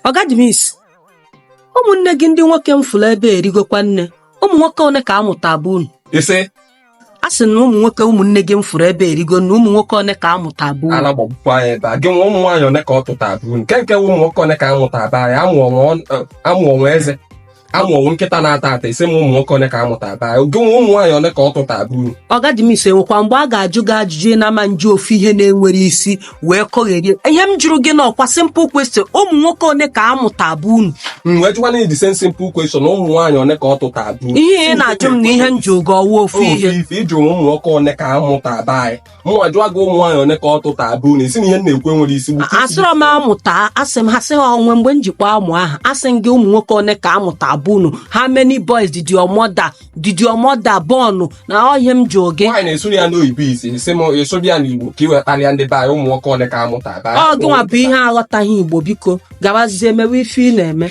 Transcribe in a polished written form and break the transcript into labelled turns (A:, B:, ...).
A: Oga Demizz, ụmụnne gị ndị nwoke m fụrụ ebe erigokwa nne. Ụmụ nwoke one ka amụta bụ unu?
B: Ise.
A: A sị na ụmụ nwoke ụmụnne gị m fụrụ ebe erigo na ụmụ nwoke one ka amụta bụ unu?
B: Ala gbọgbukwa anyị ebe a. Gị nwa ụmụ nwaanyị one ka ọ tụta bụ unu? Nke ụmụ nwoke one ka amụta be anyị. Amụ onwe eze. Amụ onwe nkịta na-ata ata. Ise m ụmụ nwoke one ka amụta be anyị. Gị nwa ụmụ nwaanyị one ka ọ tụta bụ unu?
A: Oga Demizz, enwekwa mgbe a ga-ajụ gị ajụjụ na-ama nju ofu ihe na-enwere isi wee kọgherie ihe m jụrụ gị n'ọkwa simple question, ụmụ nwoke one ka amụta bụ unu?
B: Wee jụkwana the same simple question, ụmụ nwaanyị one ka ọ tụta bụ unu?
A: Ihe ị na-ajụ m na ihe m jụ gị ọwa ofu ihe.
B: Ịjụ ụmụ nwoke one ka amụta be anyị. Mụnwa jụọ gị ụmụ nwaanyị one ka ọ tụta bụ unu? Isi na ihe m na-ekwu enwere isi.
A: Asịrọ m amụta, asị m ha sị ha onwe mgbe njikwa amụ aha, asị m gị ụmụ nwoke one ka amụta bụ unu? How many boys did your mother born? Na ihe m jụ gị.
B: Nwaanyị na-esuri ya n'oyibo isi, isi m esuri ya n'Igbo ka iwe kparịa ndị be anyị ụmụ nwoke one ka amụta be anyị.
A: Ọ gịnwa bụ ihe aghọtaghị Igbo, biko gabazie mewe ife ị na-eme.